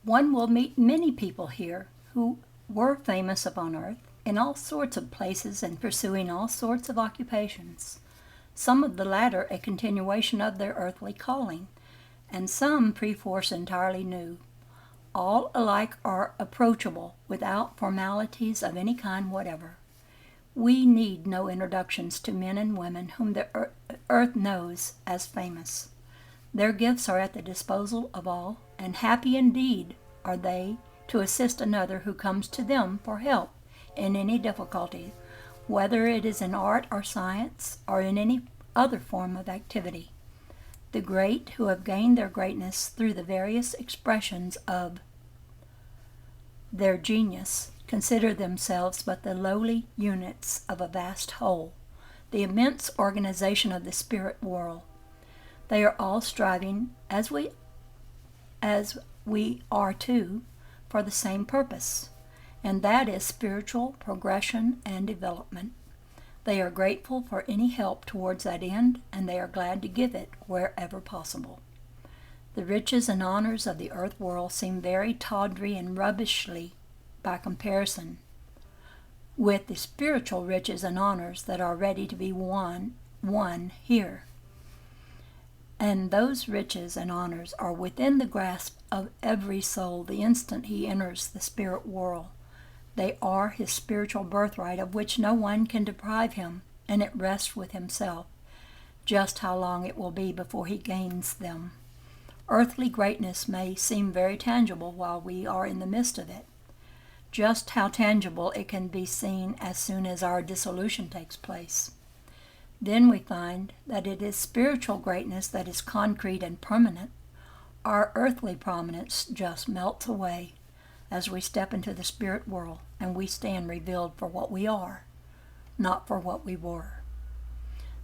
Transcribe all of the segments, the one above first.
One will meet many people here who were famous upon earth in all sorts of places and pursuing all sorts of occupations, some of the latter a continuation of their earthly calling, and some perforce entirely new. All alike are approachable without formalities of any kind whatever. We need no introductions to men and women whom the earth knows as famous. Their gifts are at the disposal of all, and happy indeed are they to assist another who comes to them for help in any difficulty, whether it is in art or science or in any other form of activity. The great who have gained their greatness through the various expressions of their genius consider themselves but the lowly units of a vast whole, the immense organization of the spirit world. They are all striving, as we are too, for the same purpose, and that is spiritual progression and development. They are grateful for any help towards that end, and they are glad to give it wherever possible. The riches and honors of the earth world seem very tawdry and rubbishly by comparison with the spiritual riches and honors that are ready to be won here. And those riches and honors are within the grasp of every soul the instant he enters the spirit world. They are his spiritual birthright, of which no one can deprive him, and it rests with himself just how long it will be before he gains them. Earthly greatness may seem very tangible while we are in the midst of it. Just how tangible it can be seen as soon as our dissolution takes place. Then we find that it is spiritual greatness that is concrete and permanent. Our earthly prominence just melts away as we step into the spirit world, and we stand revealed for what we are, not for what we were.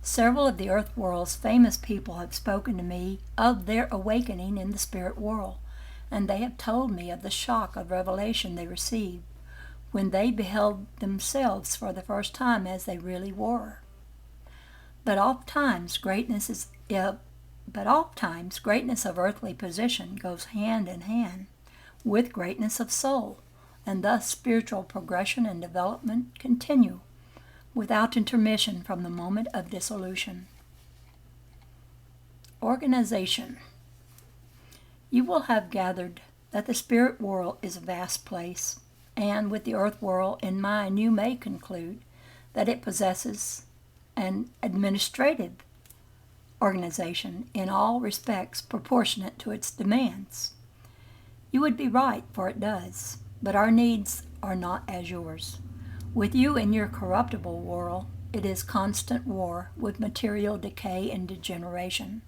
Several of the earth world's famous people have spoken to me of their awakening in the spirit world, and they have told me of the shock of revelation they received when they beheld themselves for the first time as they really were. But ofttimes greatness of earthly position goes hand in hand with greatness of soul, and thus spiritual progression and development continue without intermission from the moment of dissolution. Organization. You will have gathered that the spirit world is a vast place, and with the earth world in mind you may conclude that it possesses an administrative organization in all respects proportionate to its demands. You would be right, for it does, but our needs are not as yours. With you in your corruptible world, it is constant war with material decay and degeneration.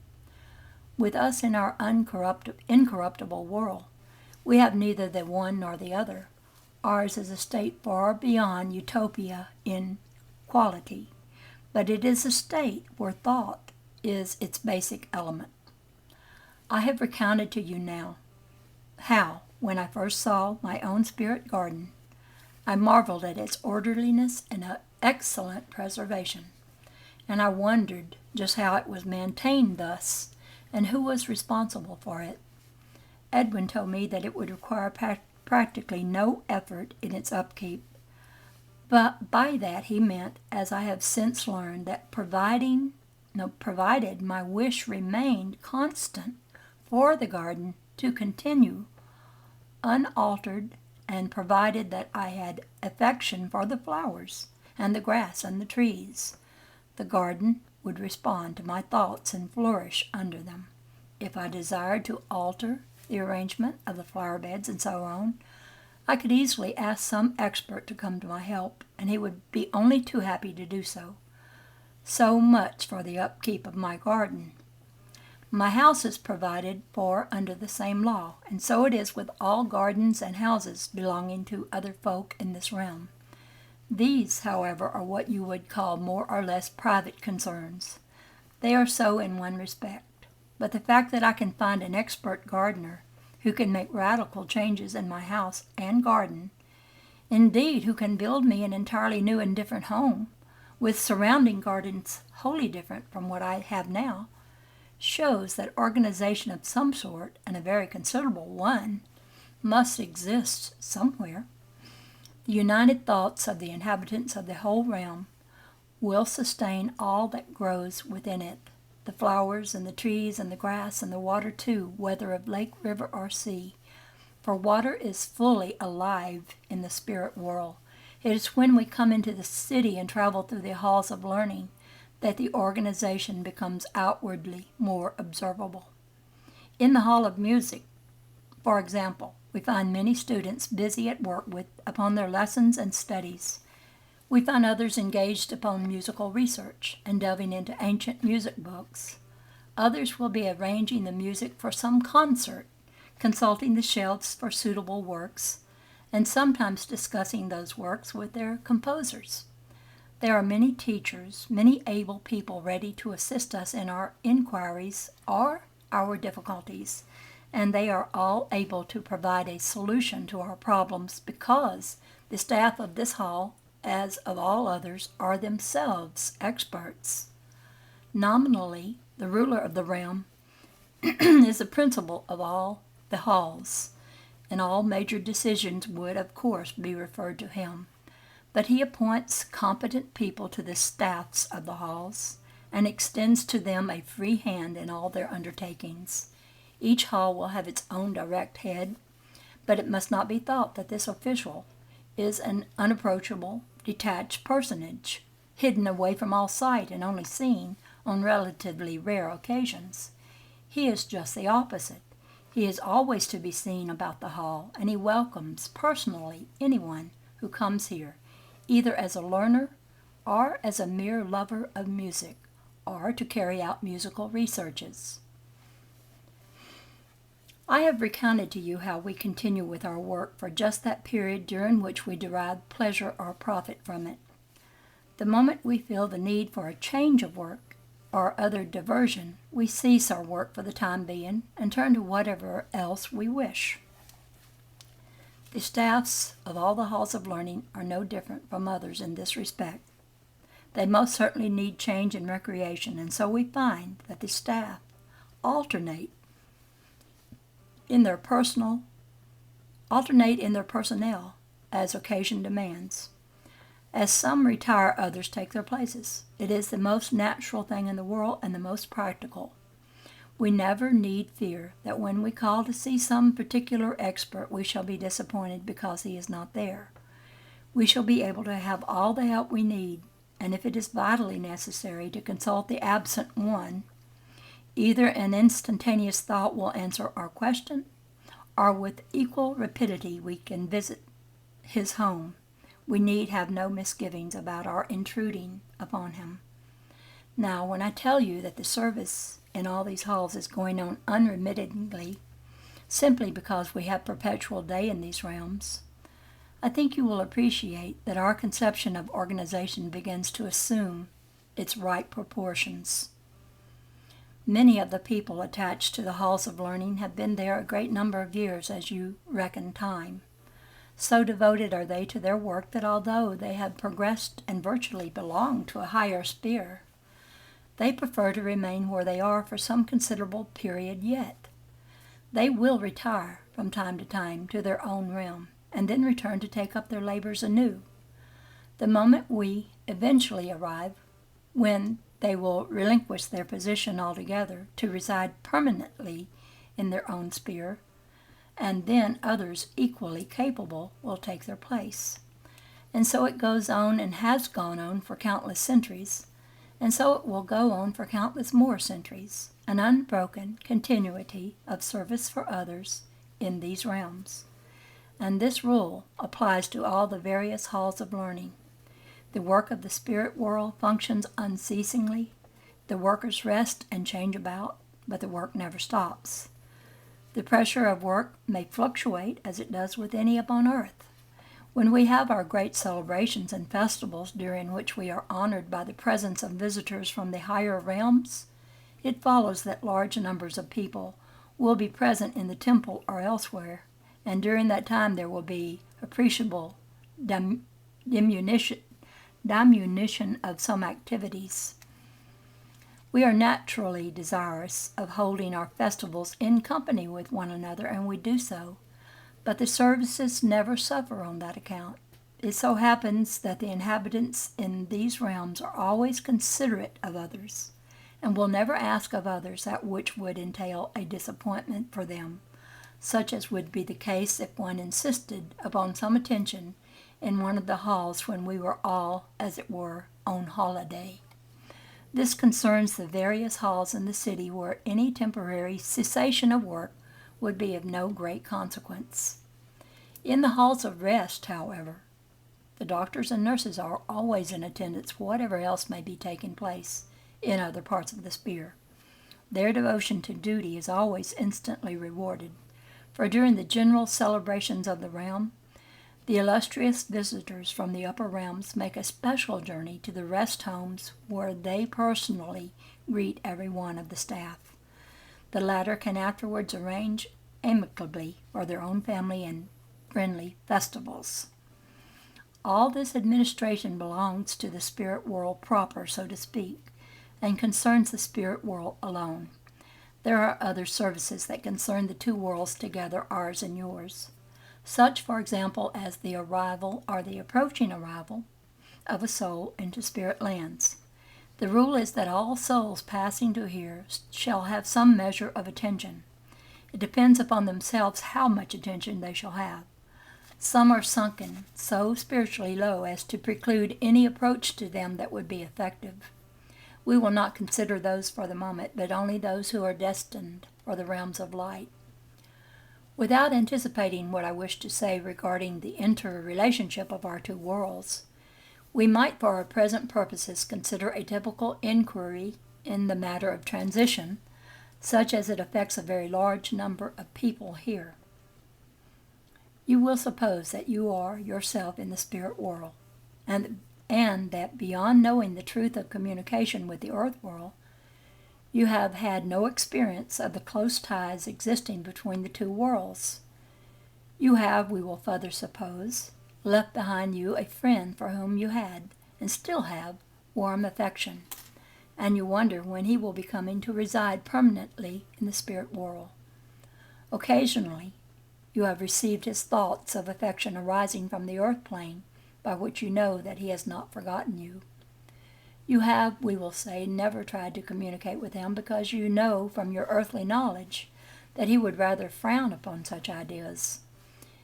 With us in our incorruptible world, we have neither the one nor the other. Ours is a state far beyond utopia in quality, but it is a state where thought is its basic element. I have recounted to you now how, when I first saw my own spirit garden, I marveled at its orderliness and excellent preservation, and I wondered just how it was maintained thus, and who was responsible for it. Edwin told me that it would require practically no effort in its upkeep, but by that he meant, as I have since learned, that provided my wish remained constant for the garden to continue unaltered, and provided that I had affection for the flowers and the grass and the trees, the garden would respond to my thoughts and flourish under them. If I desired to alter the arrangement of the flower beds and so on, I could easily ask some expert to come to my help, and he would be only too happy to do so. So much for the upkeep of my garden. My house is provided for under the same law, and so it is with all gardens and houses belonging to other folk in this realm. These, however, are what you would call more or less private concerns. They are so in one respect, but the fact that I can find an expert gardener who can make radical changes in my house and garden, indeed who can build me an entirely new and different home, with surrounding gardens wholly different from what I have now, shows that organization of some sort, and a very considerable one, must exist somewhere. The united thoughts of the inhabitants of the whole realm will sustain all that grows within it, the flowers and the trees and the grass and the water too, whether of lake, river, or sea. For water is fully alive in the spirit world. It is when we come into the city and travel through the halls of learning that the organization becomes outwardly more observable. In the hall of music, for example, we find many students busy at work upon their lessons and studies. We find others engaged upon musical research and delving into ancient music books. Others will be arranging the music for some concert, consulting the shelves for suitable works, and sometimes discussing those works with their composers. There are many teachers, many able people ready to assist us in our inquiries or our difficulties, and they are all able to provide a solution to our problems because the staff of this hall, as of all others, are themselves experts. Nominally, the ruler of the realm is the principal of all the halls, and all major decisions would, of course, be referred to him. But he appoints competent people to the staffs of the halls and extends to them a free hand in all their undertakings. Each hall will have its own direct head, but it must not be thought that this official is an unapproachable, detached personage, hidden away from all sight and only seen on relatively rare occasions. He is just the opposite. He is always to be seen about the hall, and he welcomes personally anyone who comes here, either as a learner or as a mere lover of music, or to carry out musical researches. I have recounted to you how we continue with our work for just that period during which we derive pleasure or profit from it. The moment we feel the need for a change of work or other diversion, we cease our work for the time being and turn to whatever else we wish. The staffs of all the halls of learning are no different from others in this respect. They most certainly need change and recreation, and so we find that the staff alternate in their personnel as occasion demands. As some retire, others take their places. It is the most natural thing in the world and the most practical. We never need fear that when we call to see some particular expert, we shall be disappointed because he is not there. We shall be able to have all the help we need, and if it is vitally necessary to consult the absent one, either an instantaneous thought will answer our question, or with equal rapidity we can visit his home. We need have no misgivings about our intruding upon him. Now, when I tell you that the service in all these halls is going on unremittingly, simply because we have perpetual day in these realms, I think you will appreciate that our conception of organization begins to assume its right proportions. Many of the people attached to the halls of learning have been there a great number of years as you reckon time. So devoted are they to their work that although they have progressed and virtually belong to a higher sphere, they prefer to remain where they are for some considerable period yet. They will retire from time to time to their own realm, and then return to take up their labors anew. The moment we eventually arrive, when they will relinquish their position altogether to reside permanently in their own sphere, and then others equally capable will take their place. And so it goes on and has gone on for countless centuries, and so it will go on for countless more centuries, an unbroken continuity of service for others in these realms. And this rule applies to all the various halls of learning. The work of the spirit world functions unceasingly. The workers rest and change about, but the work never stops. The pressure of work may fluctuate as it does with any upon earth. When we have our great celebrations and festivals during which we are honored by the presence of visitors from the higher realms, it follows that large numbers of people will be present in the temple or elsewhere, and during that time there will be appreciable diminution of some activities. We are naturally desirous of holding our festivals in company with one another, and we do so. but the services never suffer on that account. It so happens that the inhabitants in these realms are always considerate of others, and will never ask of others that which would entail a disappointment for them, such as would be the case if one insisted upon some attention in one of the halls when we were all, as it were, on holiday. This concerns the various halls in the city where any temporary cessation of work would be of no great consequence. In the halls of rest, however, the doctors and nurses are always in attendance, whatever else may be taking place in other parts of the sphere. Their devotion to duty is always instantly rewarded, for during the general celebrations of the realm, the illustrious visitors from the upper realms make a special journey to the rest homes where they personally greet every one of the staff. The latter can afterwards arrange amicably for their own family and friendly festivals. All this administration belongs to the spirit world proper, so to speak, and concerns the spirit world alone. There are other services that concern the two worlds together, ours and yours. Such, for example, as the arrival or the approaching arrival of a soul into spirit lands. The rule is that all souls passing to here shall have some measure of attention. It depends upon themselves how much attention they shall have. Some are sunken so spiritually low as to preclude any approach to them that would be effective. We will not consider those for the moment, but only those who are destined for the realms of light. Without anticipating what I wish to say regarding the interrelationship of our two worlds, we might for our present purposes consider a typical inquiry in the matter of transition, such as it affects a very large number of people here. You will suppose that you are yourself in the spirit world, and that beyond knowing the truth of communication with the earth world, you have had no experience of the close ties existing between the two worlds. You have, we will further suppose, left behind you a friend for whom you had, and still have, warm affection, and you wonder when he will be coming to reside permanently in the spirit world. Occasionally, you have received his thoughts of affection arising from the earth plane, by which you know that he has not forgotten you. You have, we will say, never tried to communicate with him because you know from your earthly knowledge that he would rather frown upon such ideas.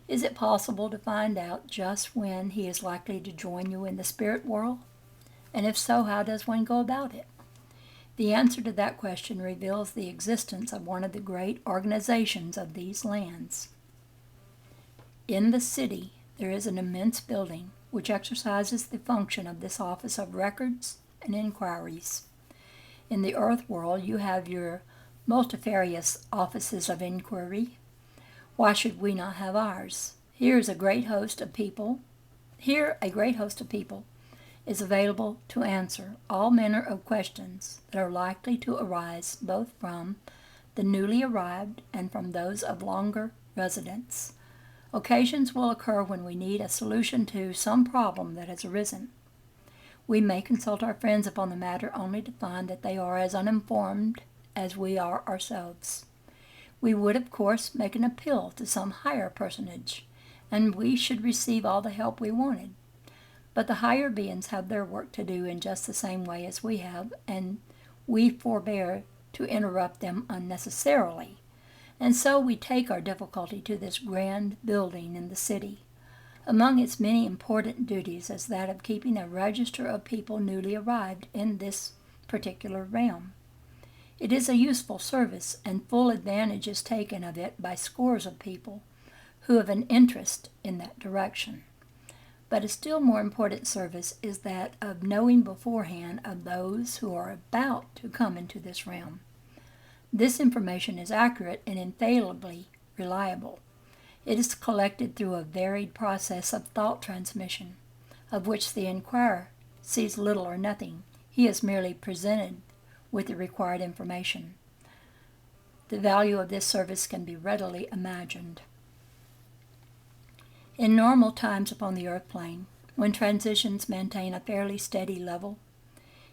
Is it possible to find out just when he is likely to join you in the spirit world? And if so, how does one go about it? The answer to that question reveals the existence of one of the great organizations of these lands. In the city, there is an immense building which exercises the function of this office of records and inquiries. In the earth world, you have your multifarious offices of inquiry. Why should we not have ours? Here a great host of people is available to answer all manner of questions that are likely to arise both from the newly arrived and from those of longer residence. Occasions will occur when we need a solution to some problem that has arisen. We may consult our friends upon the matter only to find that they are as uninformed as we are ourselves. We would, of course, make an appeal to some higher personage, and we should receive all the help we wanted. But the higher beings have their work to do in just the same way as we have, and we forbear to interrupt them unnecessarily. And so we take our difficulty to this grand building in the city. Among its many important duties is that of keeping a register of people newly arrived in this particular realm. It is a useful service, and full advantage is taken of it by scores of people who have an interest in that direction. But a still more important service is that of knowing beforehand of those who are about to come into this realm. This information is accurate and infallibly reliable. It is collected through a varied process of thought transmission, of which the inquirer sees little or nothing. He is merely presented with the required information. The value of this service can be readily imagined. In normal times upon the earth plane, when transitions maintain a fairly steady level,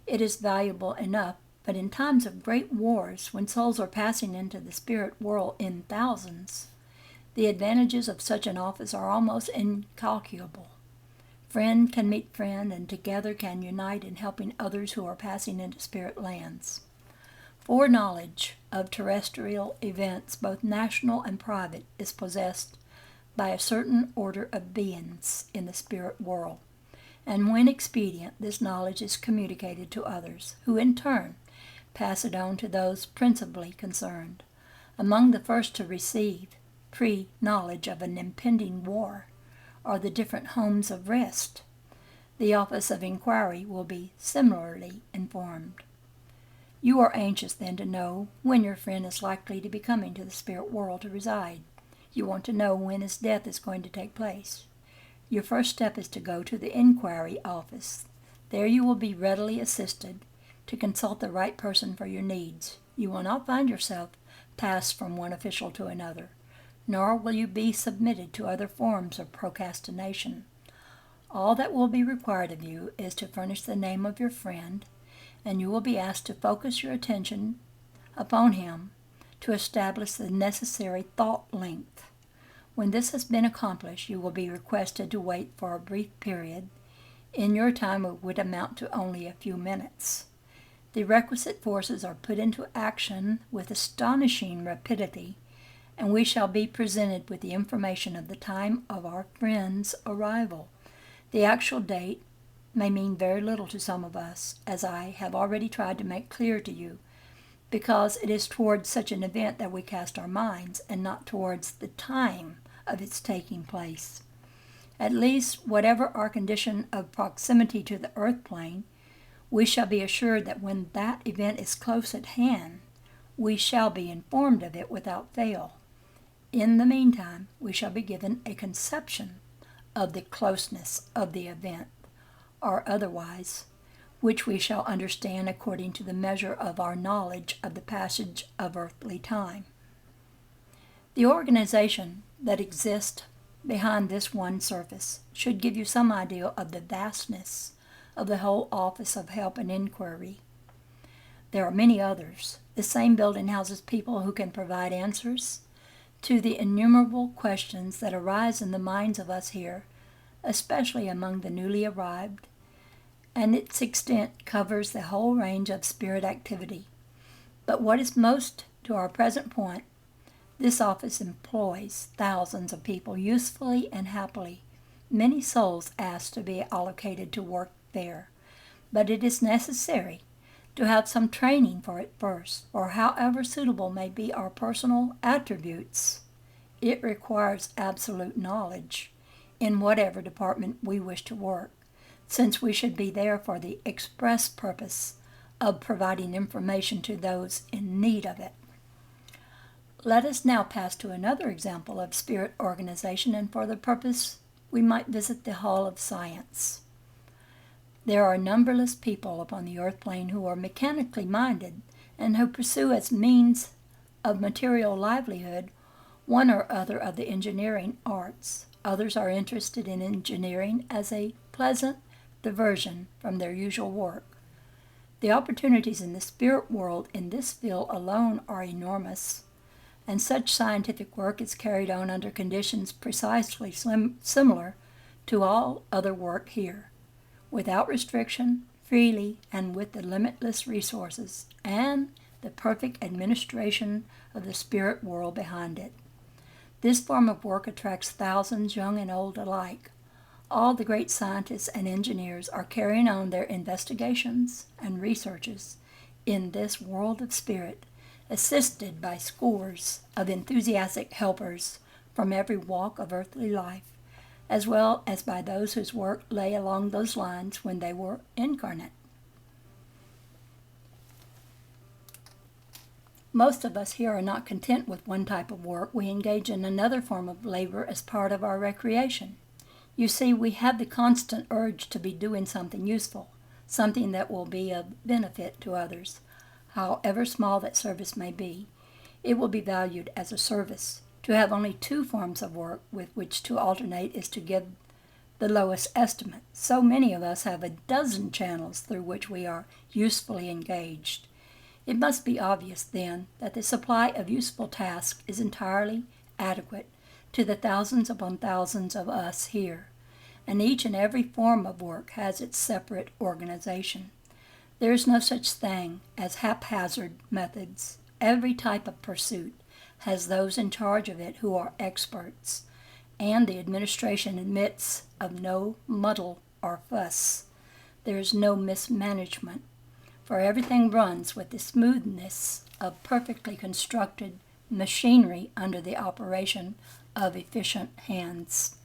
it is valuable enough, but in times of great wars, when souls are passing into the spirit world in thousands, The advantages of such an office are almost incalculable. Friend can meet friend, and together can unite in helping others who are passing into spirit lands. Foreknowledge of terrestrial events, both national and private, is possessed by a certain order of beings in the spirit world, and when expedient, this knowledge is communicated to others, who in turn pass it on to those principally concerned. Among the first to receive pre-knowledge of an impending war are the different homes of rest. The office of inquiry will be similarly informed. You are anxious then to know when your friend is likely to be coming to the spirit world to reside. You want to know when his death is going to take place. Your first step is to go to the inquiry office. There you will be readily assisted to consult the right person for your needs. You will not find yourself passed from one official to another, nor will you be submitted to other forms of procrastination. All that will be required of you is to furnish the name of your friend, and you will be asked to focus your attention upon him to establish the necessary thought length. When this has been accomplished, you will be requested to wait for a brief period. In your time it would amount to only a few minutes. The requisite forces are put into action with astonishing rapidity, and we shall be presented with the information of the time of our friend's arrival. The actual date may mean very little to some of us, as I have already tried to make clear to you, because it is towards such an event that we cast our minds, and not towards the time of its taking place. At least, whatever our condition of proximity to the earth plane, we shall be assured that when that event is close at hand, we shall be informed of it without fail. In the meantime, we shall be given a conception of the closeness of the event, or otherwise, which we shall understand according to the measure of our knowledge of the passage of earthly time. The organization that exists behind this one surface should give you some idea of the vastness of the whole office of help and inquiry. There are many others. The same building houses people who can provide answers to the innumerable questions that arise in the minds of us here, especially among the newly arrived, and its extent covers the whole range of spirit activity. But what is most to our present point, this office employs thousands of people usefully and happily. Many souls ask to be allocated to work there, but it is necessary to have some training for it first, or however suitable may be our personal attributes, it requires absolute knowledge in whatever department we wish to work, since we should be there for the express purpose of providing information to those in need of it. Let us now pass to another example of spirit organization, and for the purpose we might visit the Hall of Science. There are numberless people upon the earth plane who are mechanically minded and who pursue as means of material livelihood one or other of the engineering arts. Others are interested in engineering as a pleasant diversion from their usual work. The opportunities in the spirit world in this field alone are enormous, and such scientific work is carried on under conditions precisely similar to all other work here, without restriction, freely, and with the limitless resources and the perfect administration of the spirit world behind it. This form of work attracts thousands, young and old alike. All the great scientists and engineers are carrying on their investigations and researches in this world of spirit, assisted by scores of enthusiastic helpers from every walk of earthly life, as well as by those whose work lay along those lines when they were incarnate. Most of us here are not content with one type of work. We engage in another form of labor as part of our recreation. You see, we have the constant urge to be doing something useful, something that will be of benefit to others. However small that service may be, it will be valued as a service. To have only two forms of work with which to alternate is to give the lowest estimate. So many of us have a dozen channels through which we are usefully engaged. It must be obvious, then, that the supply of useful tasks is entirely adequate, to the thousands upon thousands of us here, and each and every form of work has its separate organization. There is no such thing as haphazard methods. Every type of pursuit has those in charge of it who are experts, and the administration admits of no muddle or fuss. There is no mismanagement, for everything runs with the smoothness of perfectly constructed machinery under the operation of efficient hands.